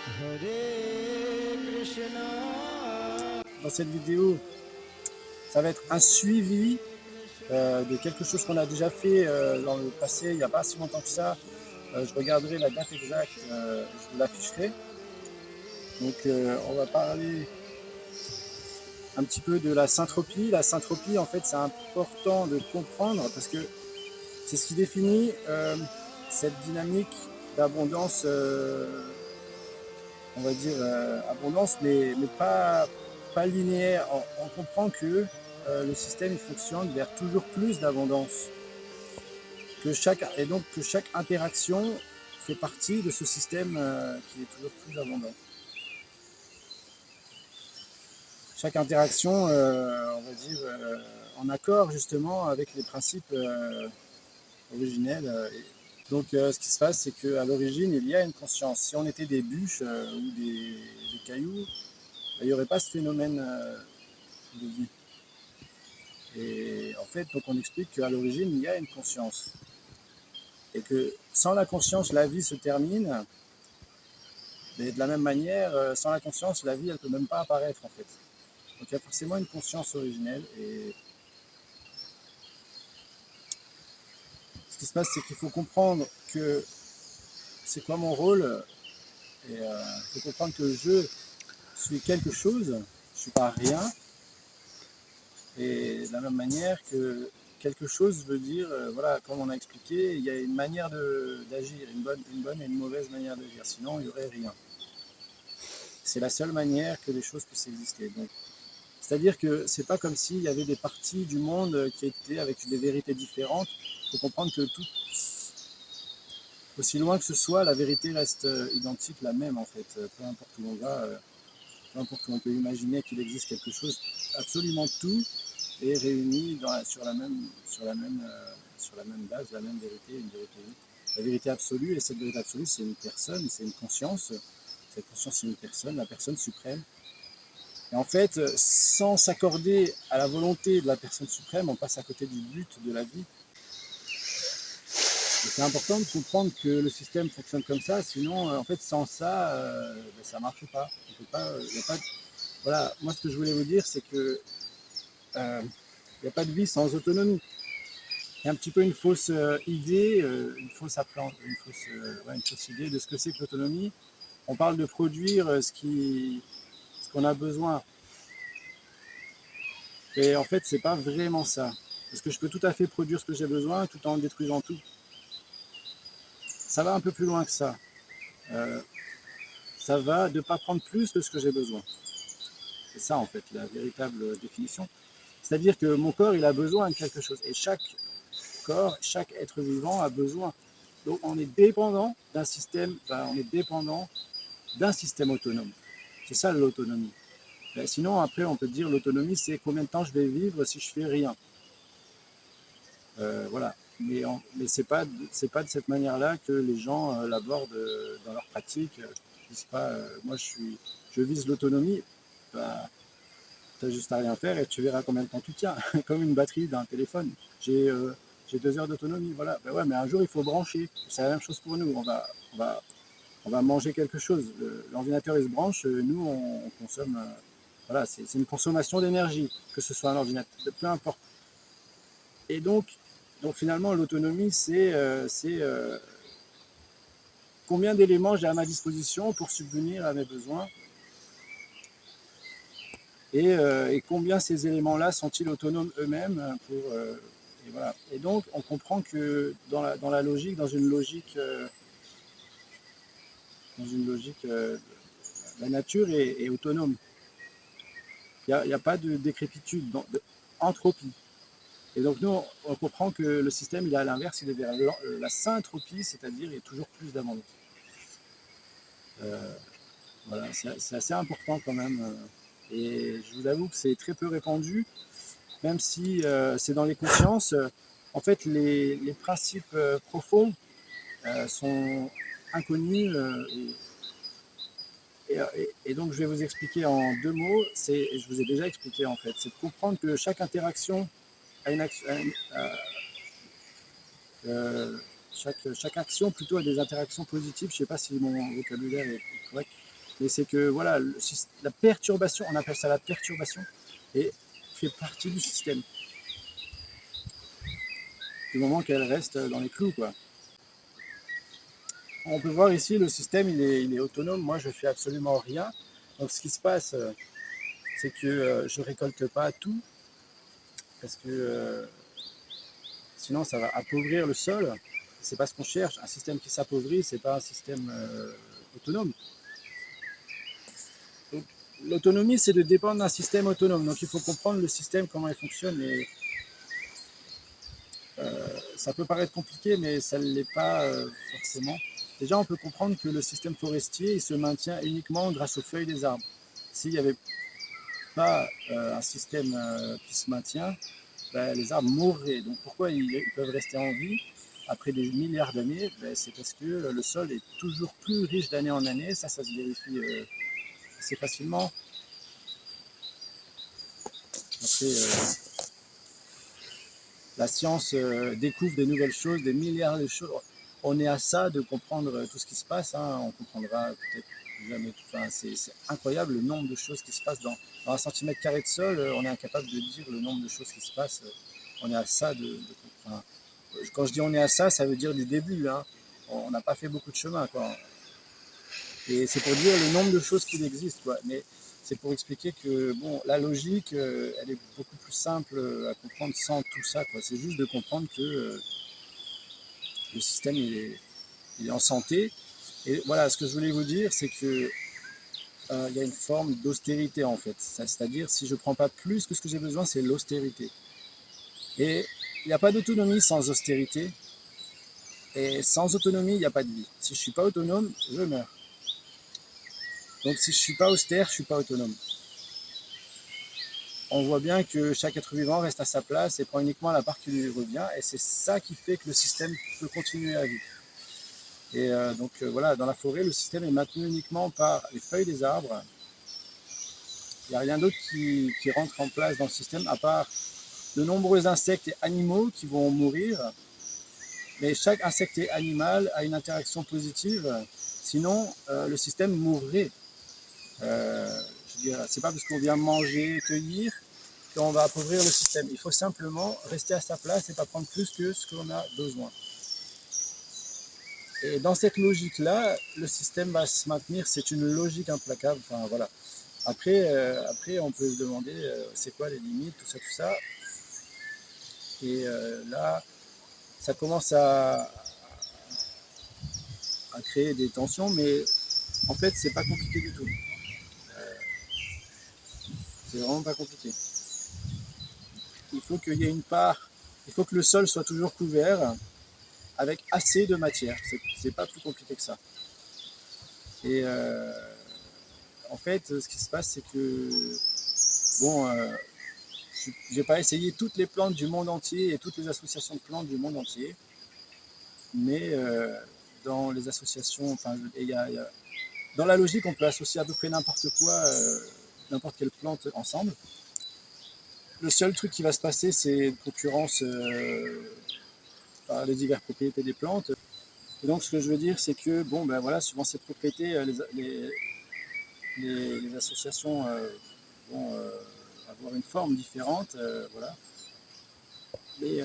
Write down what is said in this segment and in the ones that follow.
Hare Krishna. Dans cette vidéo, ça va être un suivi de quelque chose qu'on a déjà fait dans le passé, il n'y a pas si longtemps que ça. Je regarderai la date exacte, je vous l'afficherai. Donc on va parler un petit peu de la syntropie. La syntropie, en fait, c'est important de comprendre parce que c'est ce qui définit cette dynamique d'abondance, on va dire abondance, mais pas linéaire. On comprend que le système il fonctionne vers toujours plus d'abondance. Et donc que chaque interaction fait partie de ce système qui est toujours plus abondant. Chaque interaction, on va dire, en accord justement avec les principes originels. Donc ce qui se passe, c'est qu'à l'origine, il y a une conscience. Si on était des bûches ou des cailloux, il n'y aurait pas ce phénomène de vie. Et en fait, donc on explique qu'à l'origine, il y a une conscience. Et que sans la conscience, la vie se termine. Mais de la même manière, sans la conscience, la vie, elle ne peut même pas apparaître en fait. Donc il y a forcément une conscience originelle. Et ce qui se passe, c'est qu'il faut comprendre que c'est quoi mon rôle. Et il faut comprendre que je suis quelque chose, je ne suis pas rien. Et de la même manière que quelque chose veut dire, voilà, comme on a expliqué, il y a une manière d'agir, une bonne et une mauvaise manière d'agir. Sinon, il n'y aurait rien. C'est la seule manière que les choses puissent exister. Donc, c'est-à-dire que c'est pas comme s'il y avait des parties du monde qui étaient avec des vérités différentes. Il faut comprendre que tout, aussi loin que ce soit, la vérité reste identique, la même en fait. Peu importe où on va, peu importe où on peut imaginer qu'il existe quelque chose, absolument tout est réuni sur la même base, la même vérité, une vérité unique. La vérité absolue, et cette vérité absolue, c'est une personne, c'est une conscience. Cette conscience, c'est une personne, la personne suprême. Et en fait, sans s'accorder à la volonté de la personne suprême, on passe à côté du but de la vie. C'est important de comprendre que le système fonctionne comme ça, sinon, en fait, sans ça, ça ne marche pas. On peut pas, y a pas de... Voilà, moi, ce que je voulais vous dire, c'est que il n'y a pas de vie sans autonomie. Il y a un petit peu une fausse idée, une fausse idée de ce que c'est que l'autonomie. On parle de produire ce qu'on a besoin. Et en fait, c'est pas vraiment ça. Parce que je peux tout à fait produire ce que j'ai besoin tout en détruisant tout. Ça va un peu plus loin que ça. Euh, Ça va de ne pas prendre plus que ce que j'ai besoin. C'est ça, en fait, la véritable définition. C'est-à-dire que mon corps, il a besoin de quelque chose. Et chaque corps, chaque être vivant a besoin. Donc, on est dépendant d'un système, autonome. C'est ça l'autonomie. Sinon, après, on peut dire l'autonomie, c'est combien de temps je vais vivre si je fais rien. Voilà. Mais c'est pas de cette manière-là que les gens l'abordent dans leur pratique. Ils disent pas, moi je vise l'autonomie. Bah, tu as juste à rien faire et tu verras combien de temps tu tiens, comme une batterie d'un téléphone. J'ai euh, j'ai 2 heures d'autonomie, voilà. Ben ouais, mais un jour il faut brancher. C'est la même chose pour nous. On va manger quelque chose. L'ordinateur il se branche, nous on consomme. Voilà, c'est une consommation d'énergie, que ce soit un ordinateur, peu importe. Et donc finalement, l'autonomie, c'est combien d'éléments j'ai à ma disposition pour subvenir à mes besoins et combien ces éléments-là sont-ils autonomes eux-mêmes et voilà. Et donc, on comprend que dans la logique, la nature est autonome. Il n'y a pas de décrépitude, entropie. Et donc, nous, on comprend que le système, il est à l'inverse, il est vers la syntropie, c'est-à-dire il y a toujours plus d'abondance. Voilà, c'est assez important quand même. Et je vous avoue que c'est très peu répandu, même si c'est dans les consciences. En fait, les principes profonds sont inconnus. Et donc, je vais vous expliquer en 2 mots. Je vous ai déjà expliqué en fait. C'est de comprendre que chaque interaction a une action. Chaque action plutôt a des interactions positives. Je ne sais pas si mon vocabulaire est correct. Mais c'est que voilà, la perturbation, on appelle ça la perturbation, et fait partie du système. Du moment qu'elle reste dans les clous, quoi. On peut voir ici, le système, il est autonome. Moi, je fais absolument rien. Donc, ce qui se passe, c'est que je récolte pas tout, parce que sinon, ça va appauvrir le sol. C'est pas ce qu'on cherche. Un système qui s'appauvrit, c'est pas un système autonome. Donc, l'autonomie, c'est de dépendre d'un système autonome. Donc, il faut comprendre le système, comment il fonctionne. Et ça peut paraître compliqué, mais ça ne l'est pas forcément. Déjà, on peut comprendre que le système forestier, il se maintient uniquement grâce aux feuilles des arbres. S'il n'y avait pas un système qui se maintient, ben, les arbres mourraient. Donc pourquoi ils peuvent rester en vie après des milliards d'années? Ben, c'est parce que le sol est toujours plus riche d'année en année. Ça se vérifie assez facilement. Après, la science découvre des nouvelles choses, des milliards de choses. On est à ça de comprendre tout ce qui se passe. Hein. On comprendra peut-être jamais tout. Enfin, c'est incroyable le nombre de choses qui se passent dans un centimètre carré de sol. On est incapable de dire le nombre de choses qui se passent. On est à ça enfin, quand je dis on est à ça, ça veut dire du début. Hein. On n'a pas fait beaucoup de chemin, quoi. Et c'est pour dire le nombre de choses qu'il existe, quoi. Mais c'est pour expliquer que bon, la logique, elle est beaucoup plus simple à comprendre sans tout ça, quoi. C'est juste de comprendre que le système il est en santé. Et voilà, ce que je voulais vous dire, c'est que il y a une forme d'austérité en fait. C'est-à-dire, si je ne prends pas plus que ce que j'ai besoin, c'est l'austérité. Et il n'y a pas d'autonomie sans austérité. Et sans autonomie, il n'y a pas de vie. Si je ne suis pas autonome, je meurs. Donc si je ne suis pas austère, je ne suis pas autonome. On voit bien que chaque être vivant reste à sa place et prend uniquement la part qui lui revient. Et c'est ça qui fait que le système peut continuer à vivre. Et donc voilà, dans la forêt, le système est maintenu uniquement par les feuilles des arbres. Il n'y a rien d'autre qui rentre en place dans le système, à part de nombreux insectes et animaux qui vont mourir. Mais chaque insecte et animal a une interaction positive. Sinon, le système mourrait. Je veux dire, c'est pas parce qu'on vient manger, cueillir, qu'on va appauvrir le système. Il faut simplement rester à sa place et pas prendre plus que ce qu'on a besoin. Et dans cette logique-là, le système va se maintenir. C'est une logique implacable. Enfin, voilà. Après, on peut se demander c'est quoi les limites, tout ça, tout ça. Et là, ça commence à créer des tensions, mais en fait, c'est pas compliqué du tout. C'est vraiment pas compliqué. Il faut qu'il y ait une part, il faut que le sol soit toujours couvert avec assez de matière. C'est pas plus compliqué que ça. Et en fait, ce qui se passe, c'est que bon, j'ai pas essayé toutes les plantes du monde entier et toutes les associations de plantes du monde entier, mais dans les associations, enfin, dans la logique, on peut associer à peu près n'importe quoi, n'importe quelle plante ensemble. Le seul truc qui va se passer, c'est une concurrence par les diverses propriétés des plantes. Et donc, ce que je veux dire, c'est que, bon, ben voilà, suivant ces propriétés, les associations vont avoir une forme différente, voilà. Mais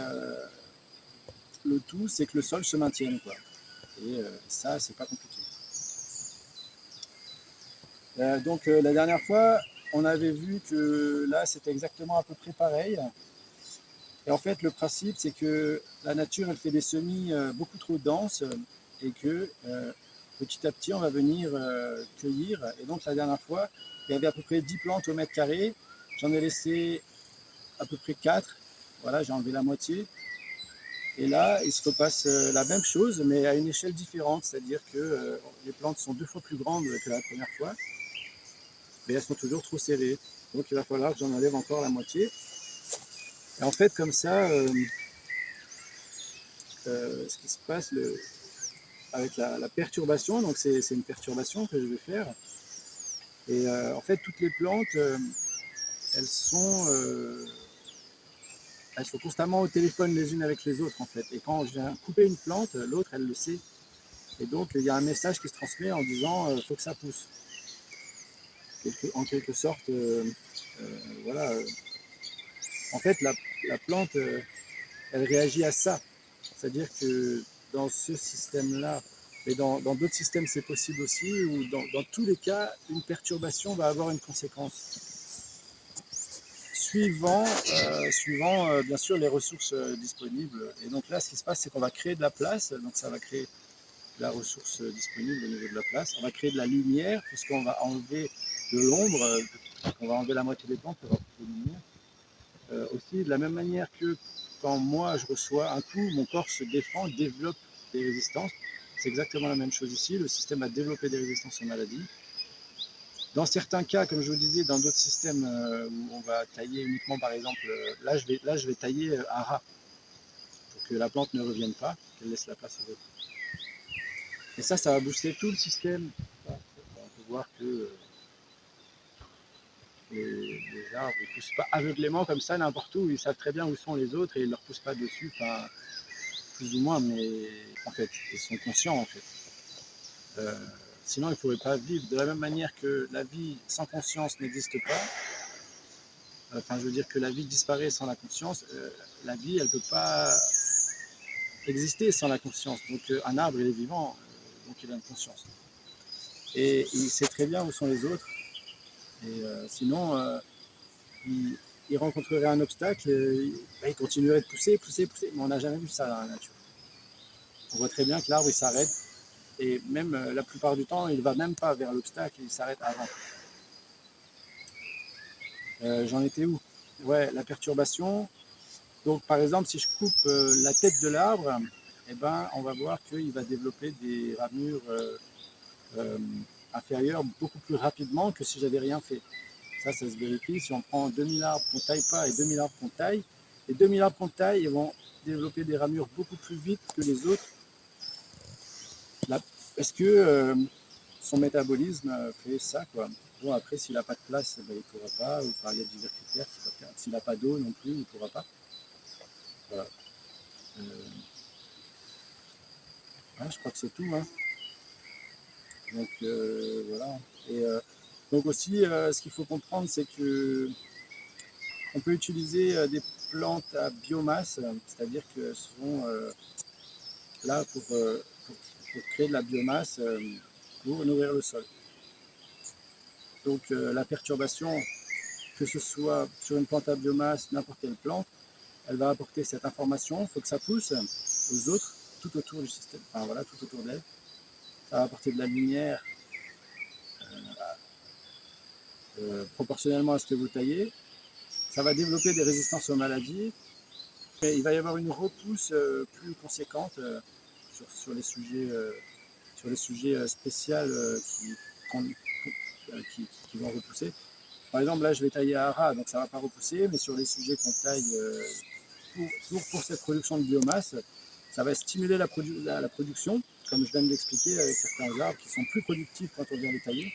le tout, c'est que le sol se maintienne, quoi. Et ça, c'est pas compliqué. Donc, la dernière fois, on avait vu que là, c'était exactement à peu près pareil. Et en fait, le principe, c'est que la nature, elle fait des semis beaucoup trop denses et que petit à petit, on va venir cueillir. Et donc, la dernière fois, il y avait à peu près 10 plantes au mètre carré. J'en ai laissé à peu près 4. Voilà, j'ai enlevé la moitié. Et là, il se repasse la même chose, mais à une échelle différente. C'est-à-dire que les plantes sont 2 fois plus grandes que la première fois, mais elles sont toujours trop serrées. Donc, il va falloir que j'en enlève encore la moitié. Et en fait, comme ça, ce qui se passe avec la perturbation, donc c'est une perturbation que je vais faire. Et en fait, toutes les plantes, elles sont constamment au téléphone les unes avec les autres, en fait. Et quand je viens couper une plante, l'autre, elle le sait. Et donc, il y a un message qui se transmet en disant faut que ça pousse. en quelque sorte, voilà. En fait, la plante, elle réagit à ça. C'est-à-dire que dans ce système-là, et dans d'autres systèmes, c'est possible aussi, où dans tous les cas, une perturbation va avoir une conséquence. Suivant bien sûr les ressources disponibles. Et donc là, ce qui se passe, c'est qu'on va créer de la place, donc ça va créer la ressource disponible au niveau de la place. On va créer de la lumière, puisqu'on va enlever de l'ombre, on va enlever la moitié des plantes, on va apporter de la lumière. Aussi, de la même manière que quand moi je reçois un coup, mon corps se défend, développe des résistances. C'est exactement la même chose ici. Le système a développé des résistances aux maladies. Dans certains cas, comme je vous disais, dans d'autres systèmes où on va tailler uniquement, par exemple, là je vais tailler un rat pour que la plante ne revienne pas, qu'elle laisse la place aux autres. Et ça va booster tout le système. On peut voir que les arbres ne poussent pas aveuglément comme ça n'importe où. Ils savent très bien où sont les autres et ils ne leur poussent pas dessus, enfin, plus ou moins, mais en fait, ils sont conscients en fait. Sinon, ils ne pourraient pas vivre. De la même manière que la vie sans conscience n'existe pas, enfin, je veux dire que la vie disparaît sans la conscience, la vie, elle ne peut pas exister sans la conscience. Donc, un arbre, il est vivant, donc il a une conscience. Et il sait très bien où sont les autres. Et sinon, il rencontrerait un obstacle, il continuerait de pousser, pousser, pousser. Mais on n'a jamais vu ça dans la nature. On voit très bien que l'arbre, il s'arrête. Et même la plupart du temps, il ne va même pas vers l'obstacle, il s'arrête avant. J'en étais où? Ouais, la perturbation. Donc, par exemple, si je coupe la tête de l'arbre, eh ben, on va voir qu'il va développer des ramures inférieures beaucoup plus rapidement que si j'avais rien fait. Ça se vérifie. Si on prend 2000 arbres qu'on ne taille pas et 2000 arbres qu'on taille, les 2000 arbres qu'on taille, ils vont développer des ramures beaucoup plus vite que les autres. Parce que son métabolisme fait ça, quoi. Bon, après, s'il n'a pas de place, ben, il ne pourra pas. Ou, enfin, il y a divers critères. S'il n'a pas d'eau non plus, il ne pourra pas. Voilà. Ouais, je crois que c'est tout. Hein. Donc, voilà. Et donc aussi, ce qu'il faut comprendre, c'est que on peut utiliser des plantes à biomasse, c'est-à-dire qu'elles sont là pour créer de la biomasse pour nourrir le sol. Donc la perturbation, que ce soit sur une plante à biomasse, n'importe quelle plante, elle va apporter cette information, il faut que ça pousse aux autres, tout autour du système, enfin voilà, tout autour d'elle. Ça va apporter de la lumière proportionnellement à ce que vous taillez. Ça va développer des résistances aux maladies. Et il va y avoir une repousse plus conséquente sur les sujets spéciaux qui vont repousser. Par exemple, là, je vais tailler à ras, donc ça ne va pas repousser, mais sur les sujets qu'on taille pour cette production de biomasse, ça va stimuler la production, comme je viens de l'expliquer, avec certains arbres qui sont plus productifs quand on vient les tailler.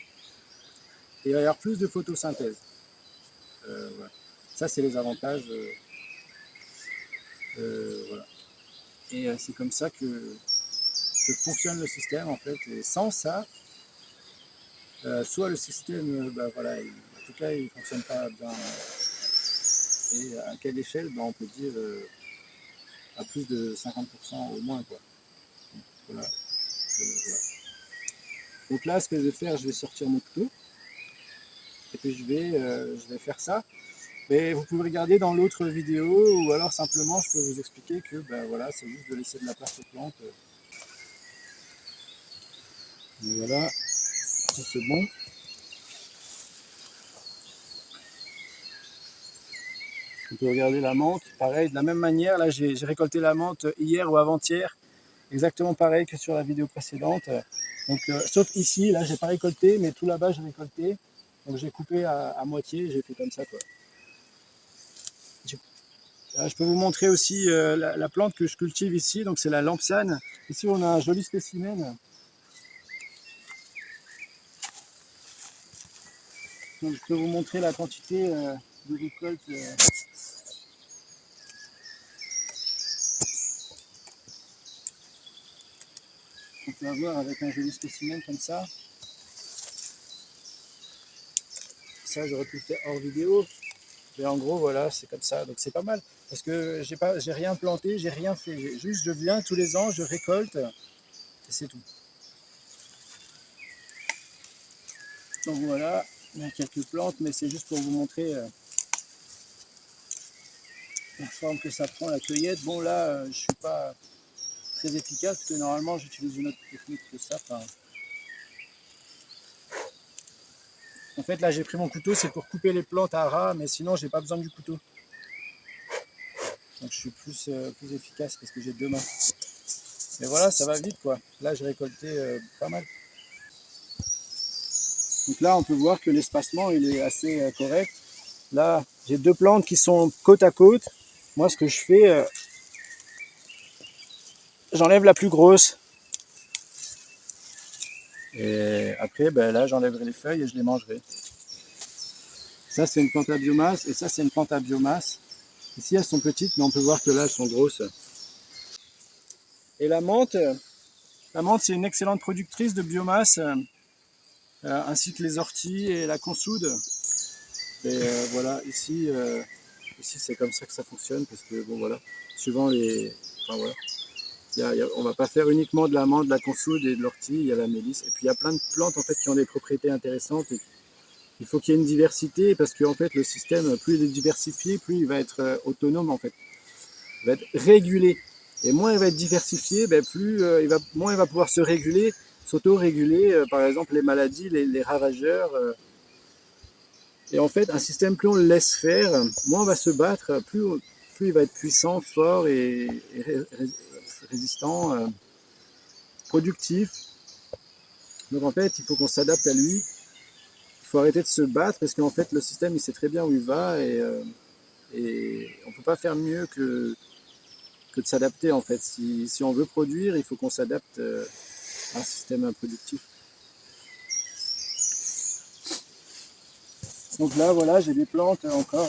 Et il va y avoir plus de photosynthèse. Voilà. Ça, c'est les avantages. Voilà. Et c'est comme ça que fonctionne le système, en fait. Et sans ça, soit le système, voilà, en tout cas, il ne fonctionne pas bien. Et à quelle échelle, on peut dire à plus de 50% au moins, quoi. Donc, voilà. Voilà. Donc là, ce que je vais faire, je vais sortir mon couteau. Et puis je vais faire ça. Mais vous pouvez regarder dans l'autre vidéo, ou alors simplement, je peux vous expliquer que voilà, c'est juste de laisser de la place aux plantes. Et voilà, ça c'est bon. On peut regarder la menthe, pareil, de la même manière. Là, j'ai récolté la menthe hier ou avant-hier, exactement pareil que sur la vidéo précédente. Donc, sauf ici, là, j'ai pas récolté, mais tout là-bas, j'ai récolté. Donc, j'ai coupé à moitié, j'ai fait comme ça, quoi. Je peux vous montrer aussi la plante que je cultive ici, donc c'est la lampsane. Ici, on a un joli spécimen. Donc, je peux vous montrer la quantité de récolte. On peut avoir avec un joli spécimen comme ça. ça j'aurais pu le faire hors vidéo. Et en gros, voilà, c'est comme ça. Donc c'est pas mal. Parce que j'ai rien planté, j'ai rien fait. Juste, je viens tous les ans, je récolte, et c'est tout. Donc voilà, il y a quelques plantes, mais c'est juste pour vous montrer la forme que ça prend, la cueillette. Bon là, je suis pas très efficace, parce que normalement, j'utilise une autre technique que ça. Enfin, en fait, là, j'ai pris mon couteau, c'est pour couper les plantes à ras, mais sinon, j'ai pas besoin du couteau. Donc je suis plus efficace parce que j'ai 2 mains. Mais voilà, ça va vite quoi. Là, j'ai récolté pas mal. Donc là, on peut voir que l'espacement, il est assez correct. Là, j'ai 2 plantes qui sont côte à côte. Moi, ce que je fais, j'enlève la plus grosse. Et après, ben là, j'enlèverai les feuilles et je les mangerai. Ça, c'est une plante à biomasse et ça, c'est une plante à biomasse. Ici, elles sont petites, mais on peut voir que là, elles sont grosses. Et la menthe, c'est une excellente productrice de biomasse, ainsi que les orties et la consoude. Et voilà, ici c'est comme ça que ça fonctionne, parce que bon voilà, suivant les... Enfin voilà, on va pas faire uniquement de la menthe, de la consoude et de l'ortie, il y a la mélisse. Et puis il y a plein de plantes en fait qui ont des propriétés intéressantes. Et il faut qu'il y ait une diversité, parce que en fait le système, plus il est diversifié, plus il va être autonome en fait. Il va être régulé. Et moins il va être diversifié, ben plus moins il va pouvoir se réguler, s'auto-réguler, par exemple les maladies, les ravageurs. Et en fait, un système, plus on le laisse faire, moins on va se battre, plus il va être puissant, fort et résistant, productif. Donc en fait, il faut qu'on s'adapte à lui. Il faut arrêter de se battre, parce qu'en fait, le système, il sait très bien où il va, et on ne peut pas faire mieux que de s'adapter en fait. Si on veut produire, il faut qu'on s'adapte à un système productif. Donc là, voilà, j'ai des plantes encore.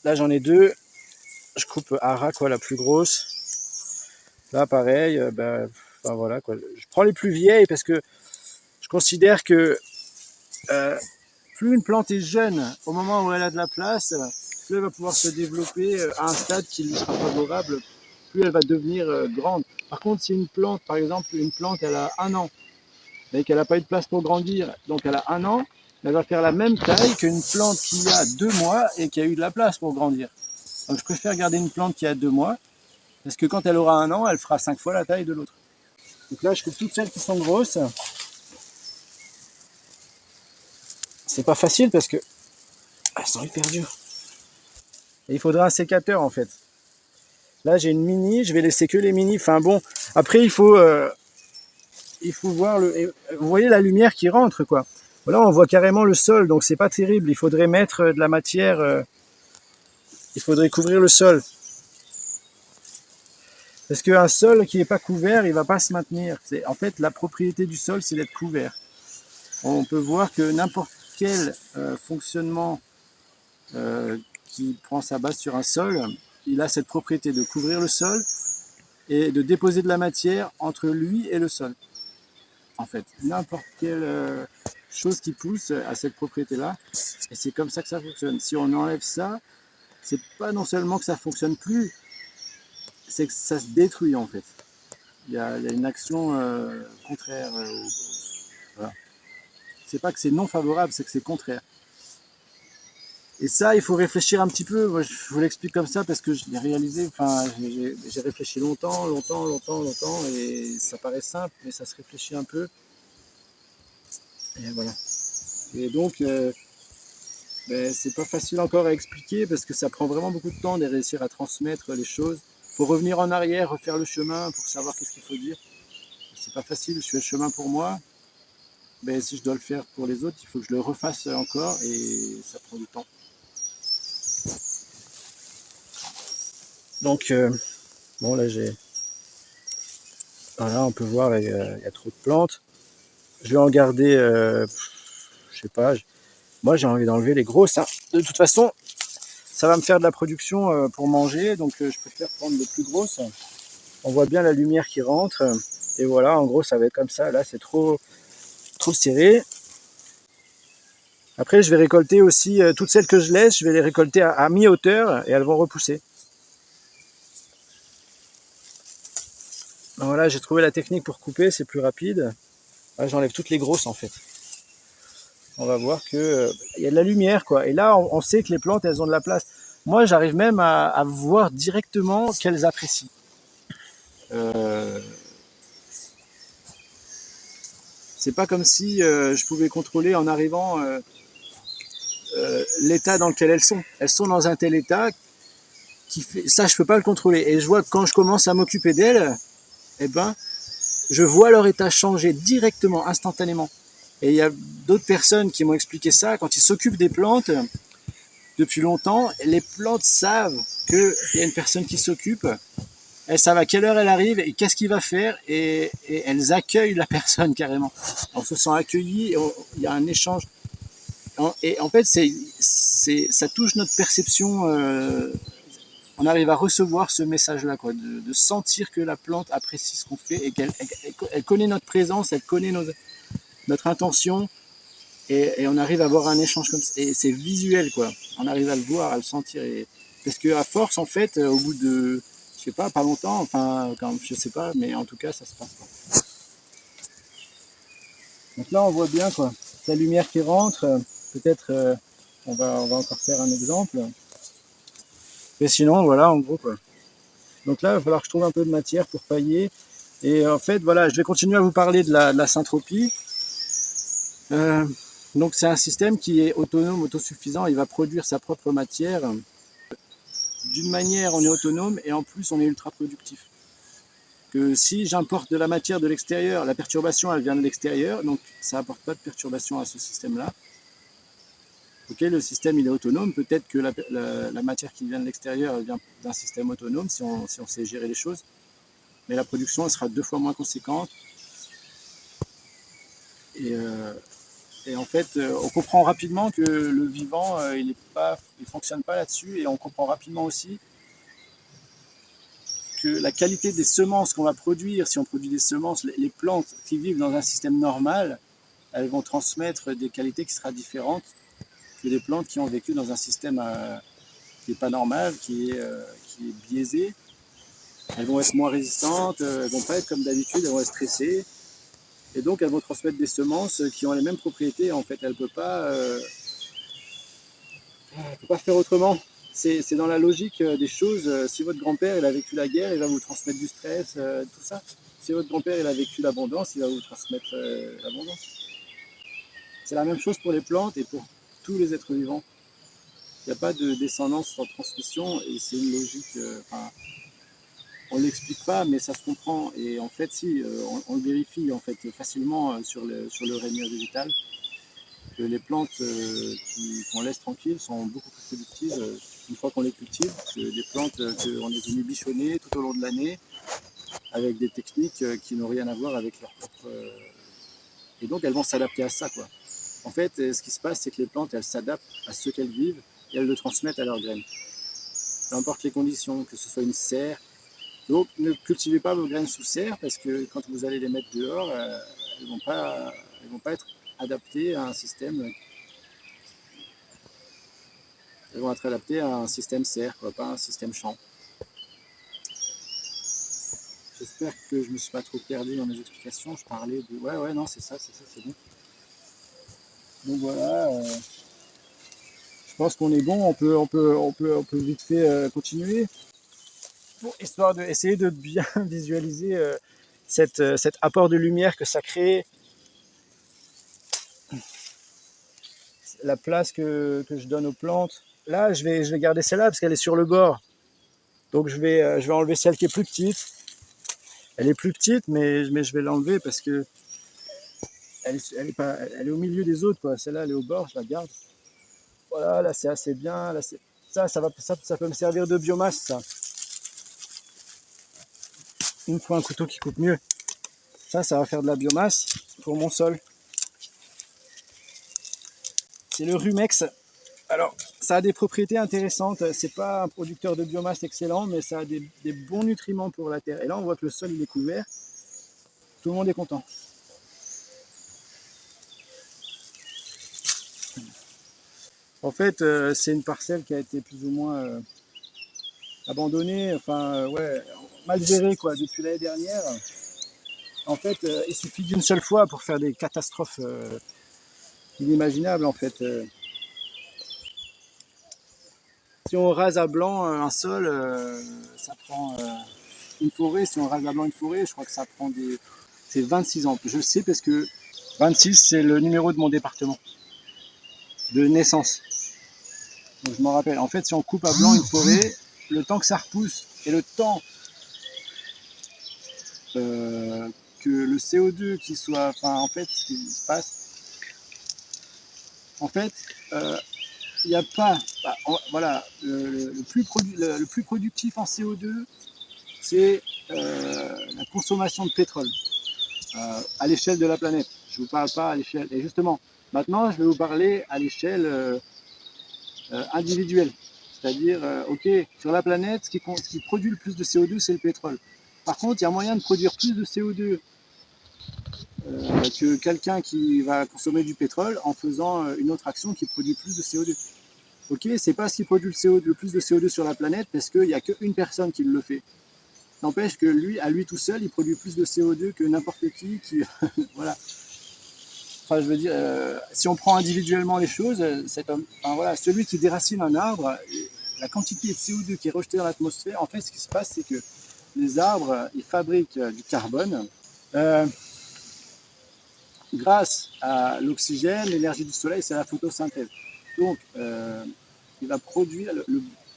Là, j'en ai 2. Je coupe à ras, quoi, la plus grosse. Là, pareil, enfin, voilà, quoi. Je prends les plus vieilles parce que je considère que plus une plante est jeune, au moment où elle a de la place, plus elle va pouvoir se développer à un stade qui lui sera favorable, plus elle va devenir grande. Par contre, si une plante, par exemple, une plante, elle a 1 an, et qu'elle n'a pas eu de place pour grandir, donc elle a 1 an, elle va faire la même taille qu'une plante qui a 2 mois et qui a eu de la place pour grandir. Donc je préfère garder une plante qui a 2 mois, parce que quand elle aura 1 an, elle fera 5 fois la taille de l'autre. Donc là, je coupe toutes celles qui sont grosses. C'est pas facile parce que elles sont hyper dures. Et il faudra un sécateur en fait. Là, j'ai une mini, je vais laisser que les mini. Enfin bon, après il faut voir vous voyez la lumière qui rentre quoi. Voilà, on voit carrément le sol, donc c'est pas terrible. Il faudrait mettre de la matière, il faudrait couvrir le sol. Parce qu'un sol qui n'est pas couvert, il va pas se maintenir. En fait, la propriété du sol, c'est d'être couvert. On peut voir que n'importe quel fonctionnement qui prend sa base sur un sol, il a cette propriété de couvrir le sol et de déposer de la matière entre lui et le sol. En fait, n'importe quelle chose qui pousse a cette propriété-là, et c'est comme ça que ça fonctionne. Si on enlève ça, c'est pas non seulement que ça fonctionne plus, c'est que ça se détruit en fait. Il y a une action contraire. Voilà. C'est pas que c'est non favorable, c'est que c'est contraire. Et ça, il faut réfléchir un petit peu. Moi, je vous l'explique comme ça parce que je l'ai réalisé. Enfin, j'ai réfléchi longtemps, et ça paraît simple, mais ça se réfléchit un peu. Et voilà. Et donc, c'est pas facile encore à expliquer parce que ça prend vraiment beaucoup de temps de réussir à transmettre les choses. Il faut revenir en arrière, refaire le chemin pour savoir qu'est-ce qu'il faut dire. C'est pas facile, je fais le chemin pour moi. Mais si je dois le faire pour les autres, il faut que je le refasse encore et ça prend du temps. Donc, bon là voilà, on peut voir, là, il y a trop de plantes. Je vais en garder, je sais pas, moi j'ai envie d'enlever les grosses. Hein. De toute façon, ça va me faire de la production pour manger, donc je préfère prendre les plus grosses. On voit bien la lumière qui rentre, et voilà, en gros ça va être comme ça. Là c'est trop serré. Après, je vais récolter aussi toutes celles que je laisse, je vais les récolter à mi-hauteur et elles vont repousser. Voilà, j'ai trouvé la technique pour couper, c'est plus rapide. Là, j'enlève toutes les grosses en fait. On va voir que y a de la lumière quoi. Et là, on sait que les plantes, elles ont de la place. Moi, j'arrive même à voir directement qu'elles apprécient. Euh, c'est pas comme si je pouvais contrôler en arrivant l'état dans lequel elles sont. Elles sont dans un tel état qui fait ça, je peux pas le contrôler. Et je vois que quand je commence à m'occuper d'elles, eh ben, je vois leur état changer directement, instantanément. Et il y a d'autres personnes qui m'ont expliqué ça. Quand ils s'occupent des plantes, depuis longtemps, les plantes savent qu'il y a une personne qui s'occupe. Elles savent à quelle heure elle arrive et qu'est-ce qu'il va faire. Et elles accueillent la personne carrément. On se sent accueilli, il y a un échange. Et en fait, ça touche notre perception. On arrive à recevoir ce message-là, quoi, de sentir que la plante apprécie ce qu'on fait et qu'elle connaît notre présence, elle connaît notre intention. Et on arrive à avoir un échange comme ça. Et c'est visuel, quoi. On arrive à le voir, à le sentir. Parce qu'à force, en fait, au bout de, je sais pas longtemps, enfin, quand, je sais pas, mais en tout cas, ça se passe, quoi. Donc là, on voit bien, quoi. La lumière qui rentre, peut-être, on va encore faire un exemple. Mais sinon, voilà, en gros, quoi. Donc là, il va falloir que je trouve un peu de matière pour pailler. Et en fait, voilà, je vais continuer à vous parler de la syntropie. Donc c'est un système qui est autonome, autosuffisant, il va produire sa propre matière. D'une manière, on est autonome et en plus, on est ultra productif. Que si j'importe de la matière de l'extérieur, la perturbation, elle vient de l'extérieur, donc ça n'apporte pas de perturbation à ce système-là. Ok, le système, il est autonome. Peut-être que la matière qui vient de l'extérieur vient d'un système autonome, si on sait gérer les choses. Mais la production, elle sera 2 fois moins conséquente. Et en fait, on comprend rapidement que le vivant, il fonctionne pas là-dessus. Et on comprend rapidement aussi que la qualité des semences qu'on va produire, si on produit des semences, les plantes qui vivent dans un système normal, elles vont transmettre des qualités qui seront différentes que les plantes qui ont vécu dans un système qui n'est pas normal, qui est biaisé. Elles vont être moins résistantes, elles vont pas être comme d'habitude, elles vont être stressées. Et donc elles vont transmettre des semences qui ont les mêmes propriétés. En fait, elles ne peuvent pas faire autrement. C'est dans la logique des choses. Si votre grand-père il a vécu la guerre, il va vous transmettre du stress, tout ça. Si votre grand-père il a vécu l'abondance, il va vous transmettre l'abondance. C'est la même chose pour les plantes et pour tous les êtres vivants. Il n'y a pas de descendance sans transmission et c'est une logique. On ne l'explique pas, mais ça se comprend. Et en fait, si, on le vérifie en fait, facilement sur le règne végétal, que les plantes qu'on laisse tranquilles sont beaucoup plus productives une fois qu'on les cultive que des plantes qu'on est venu bichonner tout au long de l'année avec des techniques qui n'ont rien à voir avec leur propre. Et donc, elles vont s'adapter à ça, quoi. En fait, ce qui se passe, c'est que les plantes, elles s'adaptent à ce qu'elles vivent et elles le transmettent à leurs graines. Peu importe les conditions, que ce soit une serre. Donc, ne cultivez pas vos graines sous serre parce que quand vous allez les mettre dehors, elles vont pas être adaptées à un système. Elles vont être adaptées à un système serre, quoi, pas un système champ. J'espère que je ne me suis pas trop perdu dans mes explications. Je parlais de. Ouais, non, c'est bon. Donc voilà. Je pense qu'on est bon. On peut vite fait continuer. Pour, histoire d'essayer de bien visualiser cet apport de lumière que ça crée, la place que je donne aux plantes. Là, je vais garder celle-là parce qu'elle est sur le bord. Donc je vais enlever celle qui est plus petite. Elle est plus petite, mais je vais l'enlever parce que elle est au milieu des autres, quoi. Celle-là, elle est au bord, je la garde. Voilà, là c'est assez bien. Là, ça peut me servir de biomasse, ça. Il me faut un couteau qui coupe mieux. Ça va faire de la biomasse pour mon sol. C'est le Rumex. Alors, ça a des propriétés intéressantes. C'est pas un producteur de biomasse excellent, mais ça a des bons nutriments pour la terre. Et là, on voit que le sol il est couvert. Tout le monde est content. En fait, c'est une parcelle qui a été plus ou moins abandonnée, enfin, ouais, mal gérée, quoi, depuis l'année dernière. En fait, il suffit d'une seule fois pour faire des catastrophes inimaginables, en fait. Si on rase à blanc un sol, ça prend une forêt. Si on rase à blanc une forêt, je crois que ça prend c'est 26 ans. Je le sais parce que 26, c'est le numéro de mon département de naissance. Donc je m'en rappelle. En fait, si on coupe à blanc une forêt, le temps que ça repousse et le temps que le CO2 qui soit, enfin, en fait, ce qui se passe, en fait, il n'y a pas, bah, voilà, le plus productif en CO2, c'est la consommation de pétrole à l'échelle de la planète. Je ne vous parle pas à l'échelle. Et justement, maintenant, je vais vous parler à l'échelle individuelle. C'est-à-dire, ok, sur la planète, ce qui produit le plus de CO2, c'est le pétrole. Par contre, il y a moyen de produire plus de CO2 que quelqu'un qui va consommer du pétrole en faisant une autre action qui produit plus de CO2. Ok, c'est pas ce qui produit le plus de CO2 sur la planète parce qu'il n'y a qu'une personne qui le fait. N'empêche que lui, à lui tout seul, il produit plus de CO2 que n'importe qui voilà. Enfin, je veux dire, si on prend individuellement les choses, enfin, voilà, celui qui déracine un arbre, la quantité de CO2 qui est rejetée dans l'atmosphère, en fait, ce qui se passe, c'est que les arbres, ils fabriquent du carbone euh, grâce à l'oxygène, l'énergie du soleil, c'est la photosynthèse. Donc, il va produire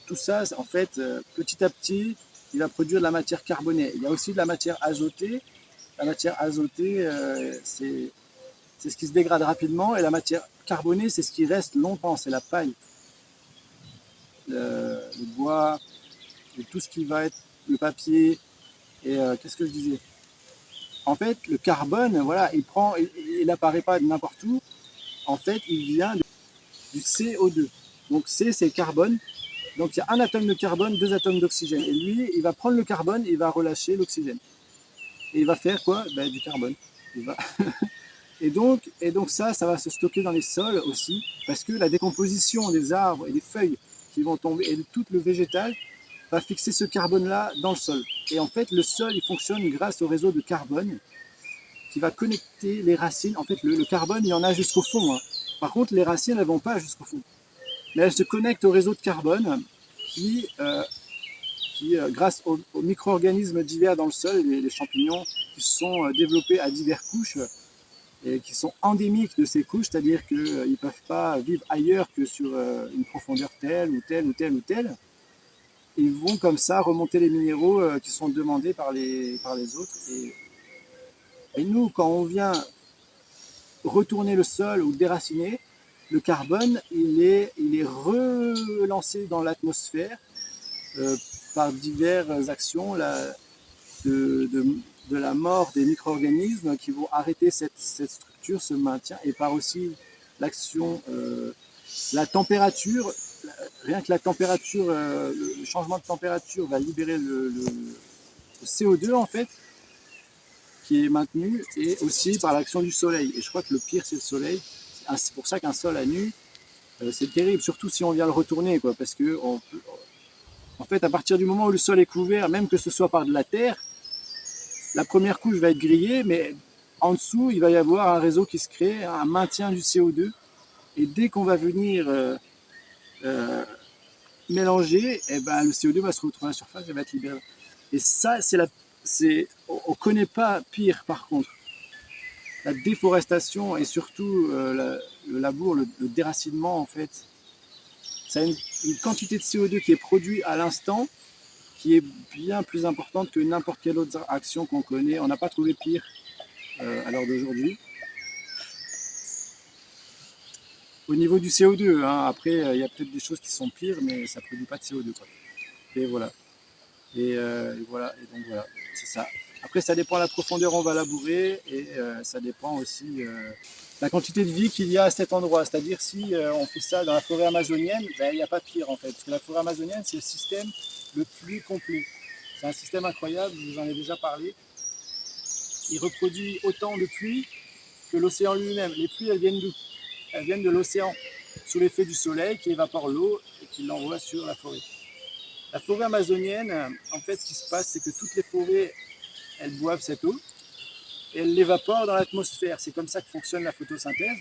tout ça, en fait, petit à petit, il va produire de la matière carbonée. Il y a aussi de la matière azotée. La matière azotée, c'est ce qui se dégrade rapidement, et la matière carbonée, c'est ce qui reste longtemps, c'est la paille, le bois, et tout ce qui va être le papier, et qu'est-ce que je disais? En fait, le carbone, voilà, il n'apparaît pas de n'importe où, en fait, il vient du CO2. Donc C, c'est carbone. Donc il y a un atome de carbone, deux atomes d'oxygène. Et lui, il va prendre le carbone, il va relâcher l'oxygène. Et il va faire quoi? Ben, du carbone. Il va... et donc ça va se stocker dans les sols aussi, parce que la décomposition des arbres et des feuilles qui vont tomber, et de tout le végétal, va fixer ce carbone-là dans le sol. Et en fait, le sol, il fonctionne grâce au réseau de carbone qui va connecter les racines. En fait, le carbone, il y en a jusqu'au fond, hein. Par contre, les racines, elles ne vont pas jusqu'au fond. Mais elles se connectent au réseau de carbone qui grâce aux micro-organismes divers dans le sol, les champignons, qui sont développés à diverses couches et qui sont endémiques de ces couches, c'est-à-dire qu'ils ne peuvent pas vivre ailleurs que sur une profondeur telle ou telle ou telle ou telle. Ils vont comme ça remonter les minéraux qui sont demandés par les autres. Et nous, quand on vient retourner le sol ou déraciner, le carbone, il est relancé dans l'atmosphère par diverses actions de la mort des micro-organismes qui vont arrêter cette structure, ce maintien, et par aussi l'action, la température, rien que la température, le changement de température va libérer le CO2 en fait, qui est maintenu, et aussi par l'action du soleil. Et je crois que le pire, c'est le soleil. C'est pour ça qu'un sol à nu, c'est terrible, surtout si on vient le retourner, quoi, parce que en fait, à partir du moment où le sol est couvert, même que ce soit par de la terre, la première couche va être grillée, mais en dessous, il va y avoir un réseau qui se crée, un maintien du CO2. Et dès qu'on va venir euh, mélanger, eh ben, le CO2 va se retrouver à la surface et va être libéré. Et ça, on ne connaît pas pire par contre. La déforestation et surtout le labour, le déracinement, en fait, ça a une quantité de CO2 qui est produite à l'instant qui est bien plus importante que n'importe quelle autre action qu'on connaît. On n'a pas trouvé pire à l'heure d'aujourd'hui. Au niveau du CO2, hein, après, il y a peut-être des choses qui sont pires, mais ça ne produit pas de CO2, quoi. Et voilà. Et voilà. Et donc voilà, c'est ça. Après, ça dépend de la profondeur où on va labourer, et ça dépend aussi la quantité de vie qu'il y a à cet endroit. C'est-à-dire si on fait ça dans la forêt amazonienne, ben, il n'y a pas pire en fait. Parce que la forêt amazonienne, c'est le système le plus complet. C'est un système incroyable, je vous en ai déjà parlé. Il reproduit autant de pluie que l'océan lui-même. Les pluies, elles viennent d'où? Elles viennent de l'océan. sous l'effet du soleil qui évapore l'eau et qui l'envoie sur la forêt. La forêt amazonienne, en fait, ce qui se passe, c'est que toutes les forêts, elles boivent cette eau et elles l'évaporent dans l'atmosphère. C'est comme ça que fonctionne la photosynthèse.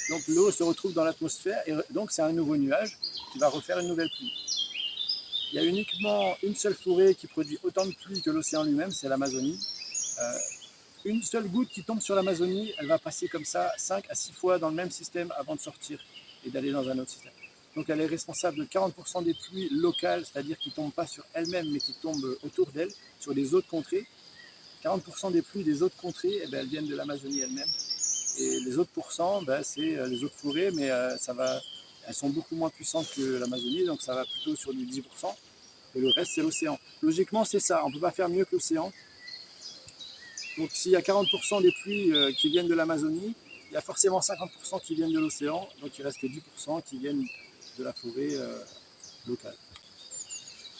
Donc l'eau se retrouve dans l'atmosphère et donc c'est un nouveau nuage qui va refaire une nouvelle pluie. Il y a uniquement une seule forêt qui produit autant de pluie que l'océan lui-même, c'est l'Amazonie. Une seule goutte qui tombe sur l'Amazonie, elle va passer comme ça 5 à 6 fois dans le même système avant de sortir et d'aller dans un autre système. Donc elle est responsable de 40% des pluies locales, c'est-à-dire qui ne tombent pas sur elle-même, mais qui tombent autour d'elle, sur les autres contrées. 40% des pluies des autres contrées, eh bien, elles viennent de l'Amazonie elle-même. Et les autres pourcents, ben, c'est les autres forêts, mais elles sont beaucoup moins puissantes que l'Amazonie, donc ça va plutôt sur du 10%. Et le reste, c'est l'océan. Logiquement, c'est ça. On ne peut pas faire mieux que l'océan. Donc s'il y a 40% des pluies qui viennent de l'Amazonie, il y a forcément 50% qui viennent de l'océan, donc il reste que 10% qui viennent de la forêt locale.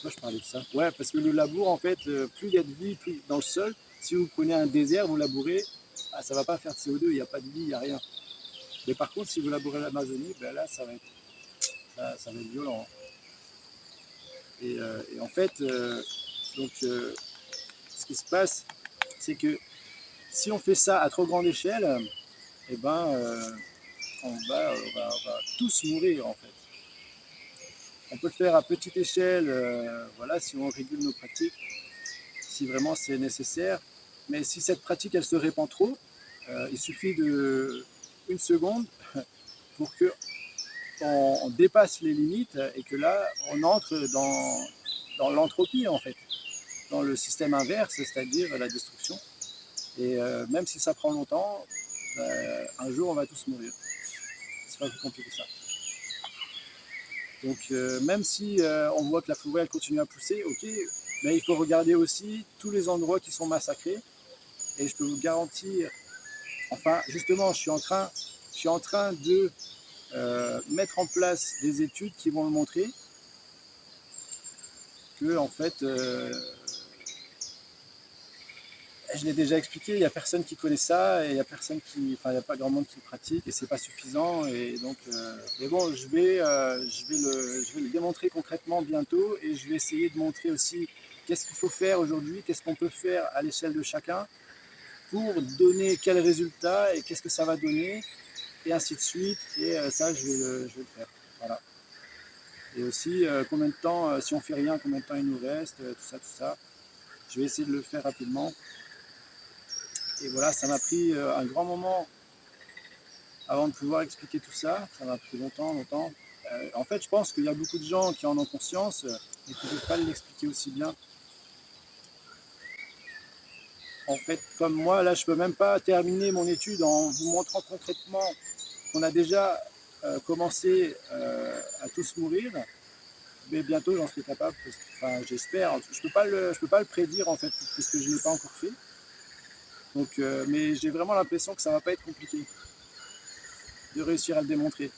Moi, je parlais de ça. Ouais, parce que le labour, en fait, plus il y a de vie plus dans le sol, si vous prenez un désert, vous labourez, ça ne va pas faire de CO2, il n'y a pas de vie, il n'y a rien. Mais par contre, si vous labourez l'Amazonie, ben là, ça va être violent. Et en fait, ce qui se passe, c'est que si on fait ça à trop grande échelle, eh ben, on va tous mourir en fait. On peut le faire à petite échelle, voilà, si on régule nos pratiques, si vraiment c'est nécessaire. Mais si cette pratique elle se répand trop, il suffit de une seconde pour que on dépasse les limites et que là on entre dans l'entropie en fait, dans le système inverse, c'est-à-dire la destruction. Et même si ça prend longtemps, un jour on va tous mourir. C'est pas plus compliqué que ça. Donc même si on voit que la forêt elle continue à pousser, ok, mais il faut regarder aussi tous les endroits qui sont massacrés. Et je peux vous garantir, enfin justement je suis en train de mettre en place des études qui vont me montrer que en fait je l'ai déjà expliqué, il n'y a personne qui connaît ça et il n'y a personne il n'y a pas grand monde qui le pratique et c'est pas suffisant. Et donc, mais bon, je vais le démontrer concrètement bientôt et je vais essayer de montrer aussi qu'est-ce qu'il faut faire aujourd'hui, qu'est-ce qu'on peut faire à l'échelle de chacun pour donner quel résultat et qu'est-ce que ça va donner et ainsi de suite. Et ça, je vais le faire. Voilà. Et aussi, combien de temps, si on fait rien, combien de temps il nous reste, tout ça. Je vais essayer de le faire rapidement. Et voilà, ça m'a pris un grand moment avant de pouvoir expliquer tout ça. Ça m'a pris longtemps. En fait, je pense qu'il y a beaucoup de gens qui en ont conscience, mais qui ne peuvent pas l'expliquer aussi bien. En fait, comme moi, là, je ne peux même pas terminer mon étude en vous montrant concrètement qu'on a déjà commencé à tous mourir. Mais bientôt, j'en serai capable. Enfin, j'espère. Je ne peux pas le prédire, en fait, puisque je ne l'ai pas encore fait. Donc, mais j'ai vraiment l'impression que ça ne va pas être compliqué de réussir à le démontrer.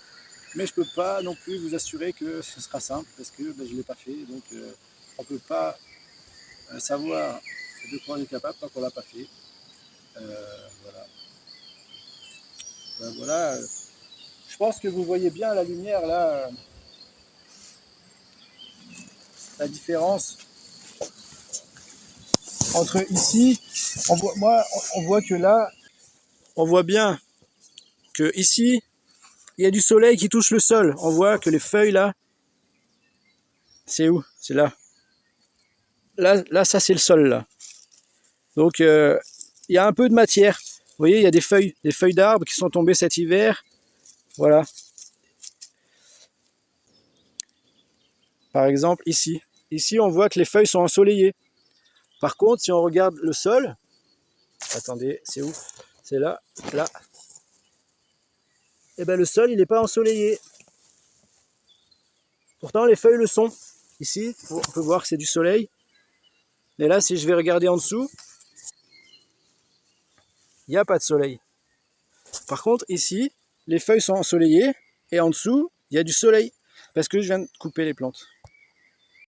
Mais je ne peux pas non plus vous assurer que ce sera simple parce que je ne l'ai pas fait. Donc on ne peut pas savoir de quoi on est capable tant qu'on ne l'a pas fait. Voilà. Voilà. Je pense que vous voyez bien la lumière là, la différence entre ici, on voit que là, on voit bien que ici, il y a du soleil qui touche le sol. On voit que les feuilles là, c'est où? C'est là. Là, ça c'est le sol là. Donc il y a un peu de matière. Vous voyez, il y a des feuilles d'arbres qui sont tombées cet hiver. Voilà. Par exemple ici. Ici, on voit que les feuilles sont ensoleillées. Par contre, si on regarde le sol, attendez, c'est où? C'est là, là. Et bien le sol, il n'est pas ensoleillé. Pourtant, les feuilles le sont. Ici, on peut voir que c'est du soleil. Et là, si je vais regarder en dessous, il n'y a pas de soleil. Par contre, ici, les feuilles sont ensoleillées et en dessous, il y a du soleil parce que je viens de couper les plantes.